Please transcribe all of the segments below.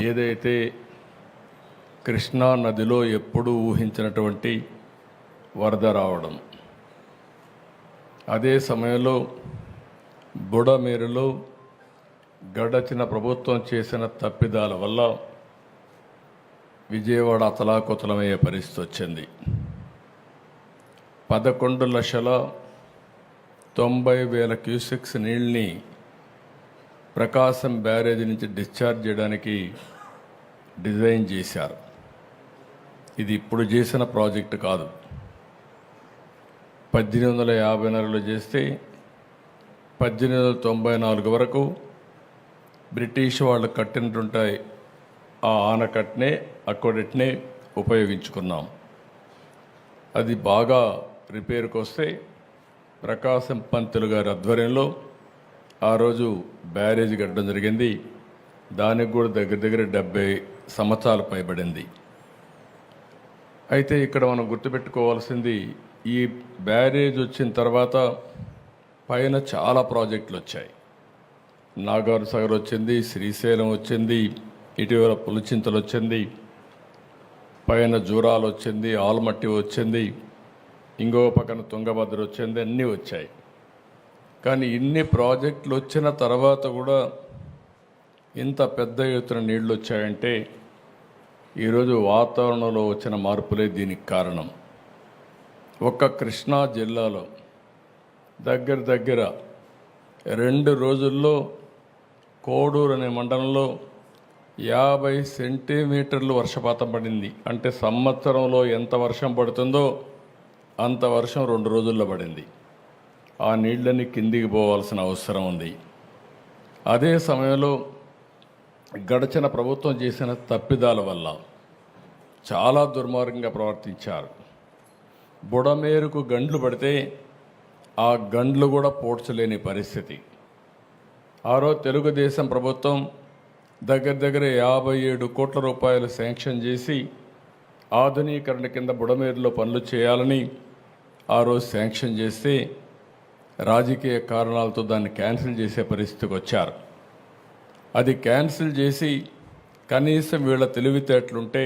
ఏదైతే కృష్ణా నదిలో ఎప్పుడూ ఊహించినటువంటి వరద రావడం, అదే సమయంలో బుడమేరులో గడచిన ప్రభుత్వం చేసిన తప్పిదాల వల్ల విజయవాడ అతలాకుతలమయ్యే పరిస్థితి వచ్చింది. 11,90,000 క్యూసెక్స్ నీళ్ళని ప్రకాశం బ్యారేజీ నుంచి డిశ్చార్జ్ చేయడానికి డిజైన్ చేశారు. ఇది ఇప్పుడు చేసిన ప్రాజెక్టు కాదు. 1854లో చేస్తే 1894 వరకు బ్రిటిష్ వాళ్ళు కట్టినట్టుంటాయి. ఆ ఆనకట్టనే అక్కడనే ఉపయోగించుకున్నాం. అది బాగా రిపేర్కి వస్తే ప్రకాశం పంతులు గారి ఆధ్వర్యంలో ఆ రోజు బ్యారేజ్ కట్టడం జరిగింది. దానికి కూడా దగ్గర 70 సంవత్సరాలు పైబడింది. అయితే ఇక్కడ మనం గుర్తుపెట్టుకోవాల్సింది, ఈ బ్యారేజ్ వచ్చిన తర్వాత పైన చాలా ప్రాజెక్టులు వచ్చాయి. నాగార్ సాగర్ వచ్చింది, శ్రీశైలం వచ్చింది, ఇటీవల పులిచింతలు వచ్చింది, పైన జూరాలు వచ్చింది, ఆల్మట్టి వచ్చింది, ఇంకో పక్కన తుంగభద్ర వచ్చింది, అన్నీ వచ్చాయి. కానీ ఇన్ని ప్రాజెక్టులు వచ్చిన తర్వాత కూడా ఇంత పెద్ద ఎత్తున నీళ్లు వచ్చాయంటే ఈరోజు వాతావరణంలో వచ్చిన మార్పులే దీనికి కారణం. ఒక్క కృష్ణా జిల్లాలో దగ్గర 2 రోజుల్లో కోడూరు అనే మండలంలో 50 సెంటీమీటర్లు వర్షపాతం పడింది. అంటే సంవత్సరంలో ఎంత వర్షం పడుతుందో అంత వర్షం 2 రోజుల్లో పడింది. ఆ నీళ్ళని కిందికి పోవాల్సిన అవసరం ఉంది. అదే సమయంలో గడిచిన ప్రభుత్వం చేసిన తప్పిదాల వల్ల చాలా దుర్మార్గంగా ప్రవర్తించారు. బుడమేరుకు గండ్లు పడితే ఆ గండ్లు కూడా పోడ్చలేని పరిస్థితి. ఆ రోజు తెలుగుదేశం ప్రభుత్వం దగ్గర 57 కోట్ల రూపాయలు శాంక్షన్ చేసి ఆధునీకరణ కింద బుడమేరులో పనులు చేయాలని ఆ రోజు శాంక్షన్ చేస్తే రాజకీయ కారణాలతో దాన్ని క్యాన్సిల్ చేసే పరిస్థితికి వచ్చారు. అది క్యాన్సిల్ చేసి కనీసం వీళ్ళ తెలివితేటలుంటే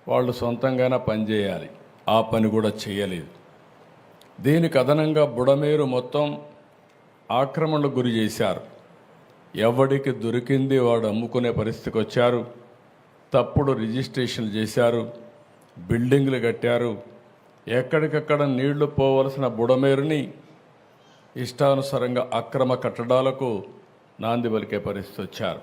వాళ్ళు సొంతంగానే పనిచేయాలి. ఆ పని కూడా చేయలేదు. దీనికి అదనంగా బుడమేరు మొత్తం ఆక్రమణకు గురి చేశారు. ఎవడికి దొరికింది వాడు అమ్ముకునే పరిస్థితికి వచ్చారు. తప్పుడు రిజిస్ట్రేషన్లు చేశారు, బిల్డింగ్లు కట్టారు. ఎక్కడికక్కడ నీళ్లు పోవలసిన బుడమేరుని ఇష్టానుసారంగా అక్రమ కట్టడాలకు నాంది పలికే పరిస్థితి వచ్చారు.